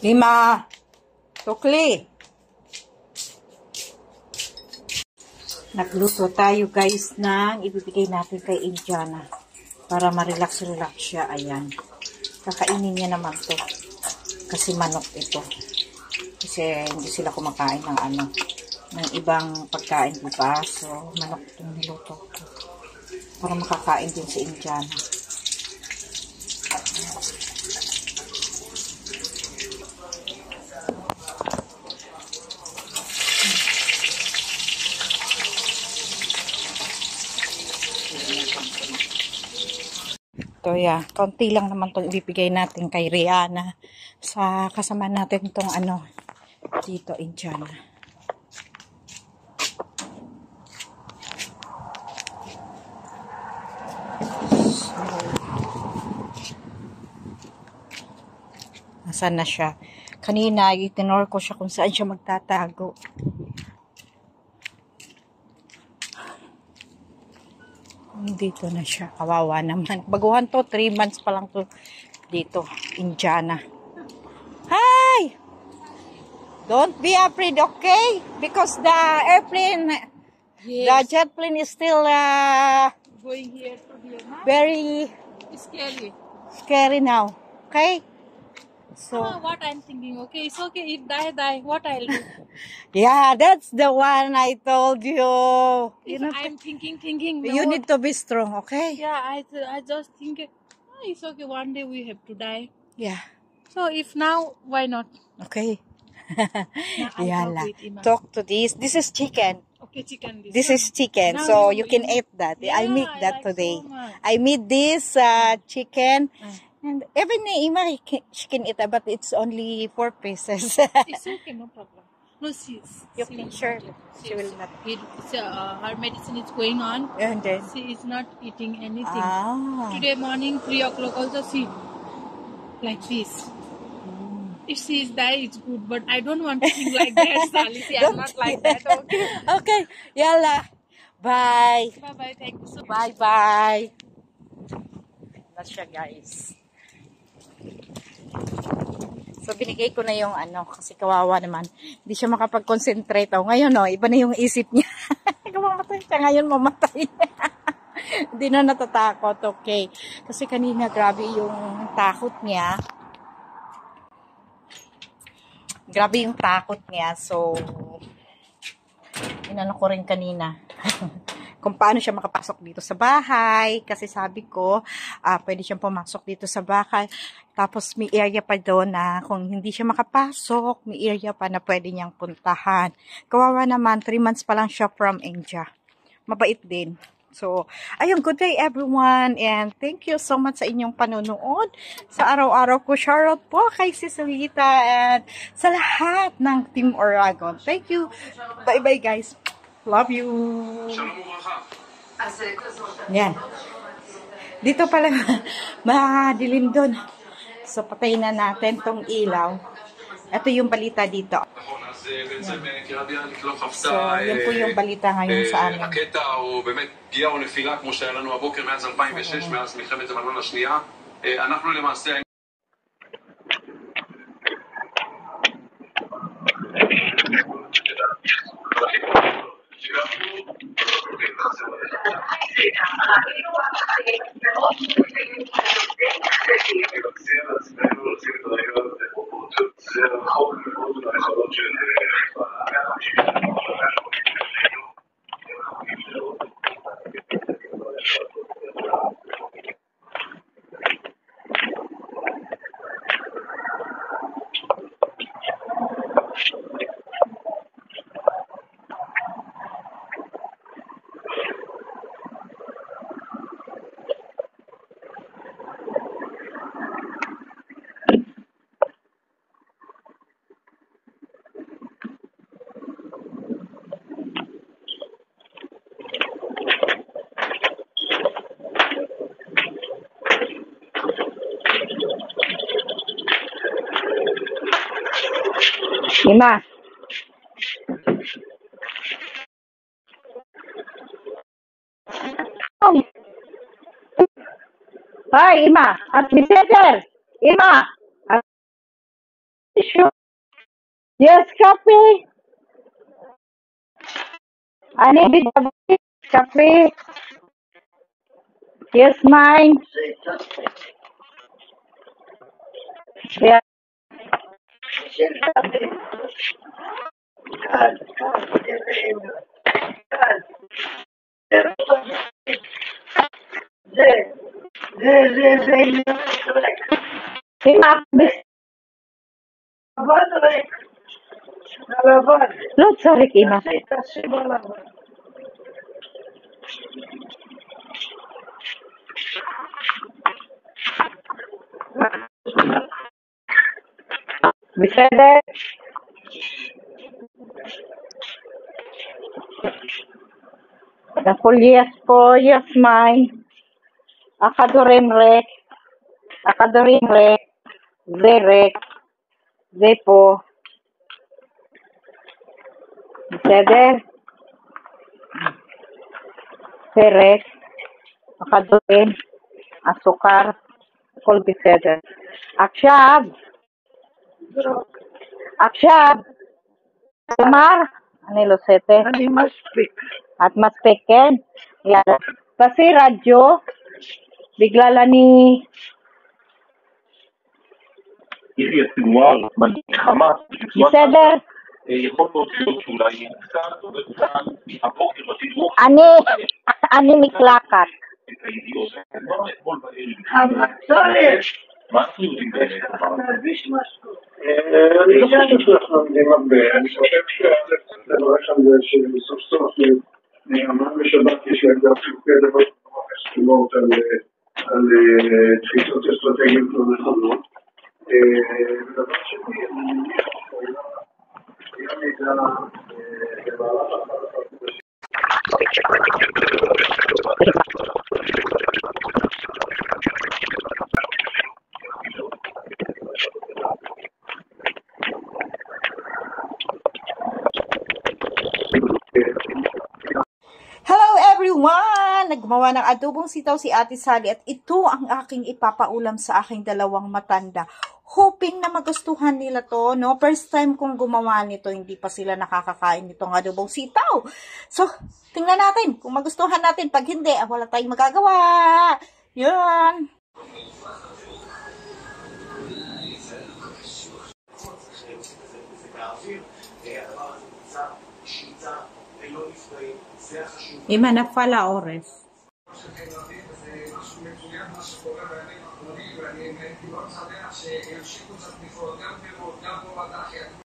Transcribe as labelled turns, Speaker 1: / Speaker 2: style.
Speaker 1: Ima, tukli. Nagluto tayo guys ng ibibigay natin kay Indiana para ma-relax-relax siya. Ayan. Kakainin niya naman to. Kasi manok ito. Kasi hindi sila kumakain ng ng ibang pagkain, diba? So, manok itong niluto ko. Para makakain din si Indiana. So, yeah, konti lang naman itong ibibigay natin kay Rihanna sa kasama natin itong dito, Indiana. Nasaan na siya? Kanina, itinor ko siya kung saan siya magtatago. Dito na siya. Kawawa naman. Baguhan to. 3 months pa lang to dito. Indiana. Hi! Don't be afraid, okay? Because the airplane, yes, the jet plane is still
Speaker 2: going here to Vietnam.
Speaker 1: Very scary now. Okay? So
Speaker 2: what I'm thinking, okay, it's okay if die, what I'll do?
Speaker 1: Yeah, that's the one I told you.
Speaker 2: If I'm thinking.
Speaker 1: You need to be strong, okay?
Speaker 2: Yeah, I just think, it's okay, one day we have to die.
Speaker 1: Yeah.
Speaker 2: So if now, why not?
Speaker 1: Okay.
Speaker 2: Yala.
Speaker 1: Talk to this. This is chicken.
Speaker 2: Okay, chicken.
Speaker 1: This is chicken, so you can eat that. Yeah, I make that like today. So I made this chicken. And even Ima, she can eat it, but it's only 4 pieces.
Speaker 2: It's okay, no problem. No, she
Speaker 1: will not
Speaker 2: eat. Her medicine is going on.
Speaker 1: And then
Speaker 2: she is not eating anything.
Speaker 1: Ah.
Speaker 2: Today morning, 3 o'clock also she like this. If she is die, it's good. But I don't want to think like that, Sally. I'm not like that. Okay.
Speaker 1: Okay. Yalla. Bye.
Speaker 2: Bye. Thank you so much.
Speaker 1: Bye. That's siya, guys. So, binigay ko na yung kasi kawawa naman. Hindi siya makapag-concentrate. Ngayon, iba na yung isip niya. Mamatay siya ngayon, mamatay. Hindi na natatakot. Okay. Kasi kanina, grabe yung takot niya. So, inano ko rin kanina. Kung paano siya makapasok dito sa bahay. Kasi sabi ko, pwede siyang pumasok dito sa bahay. Tapos may area pa doon na kung hindi siya makapasok, may area pa na pwede niyang puntahan. Kawawa naman, 3 months pa lang siya from India. Mabait din. So, ayun, good day everyone. And thank you so much sa inyong panonood. Sa araw-araw ko, shoutout po kay Cecilita and sa lahat ng Team Oragon. Thank you. Bye-bye guys. Love you. Yan. Dito pala madilim doon. So patayin na natin tong ilaw. Ito yung balita dito. So yan po yung balita ngayon sa amin.
Speaker 3: הקטע הוא באמת פגיעה או נפילה כמו שהיה לנו הבוקר מאז 2006, מאז מלחמת לבנון השנייה. אנחנו למעשה
Speaker 1: Ima. Hi, Ima. At Mr. Ima. Sure. Yes, coffee. I need coffee. Yes, mine. Yeah. Lord, sorry, Kima. Besede. Napulias po, yes, mine. Akadorimrek. Akadorimrek. Zerek. Zepo. Besede. Serek. Akadorim. Asukar. Kol besede. Akshab. Akshab. Tamar. Anilo sete. At mas peken. Yan. Kasi radyo, bigla lang ni... בסדר. אני מקלקת.
Speaker 3: מה אנחנו יודעים אני חושב שהדבר שם זה שבסוף סוף אמרנו בשבת יש להם גם חילוקי דעות הסכימות על תפיסות אסטרטגיות לא נכונות. ודבר שני, אני מניח היה מידע במהלך
Speaker 1: Hello everyone! Naggumawa ng adobong sitaw si Ate Sally at ito ang aking ipapaulam sa aking dalawang matanda. Hoping na magustuhan nila to, no? First time kong gumawa nito, hindi pa sila nakakakain nitong adobong sitaw. So, tingnan natin kung magustuhan natin. Pag hindi, wala tayong magagawa. Yan! Ima nagpala ores.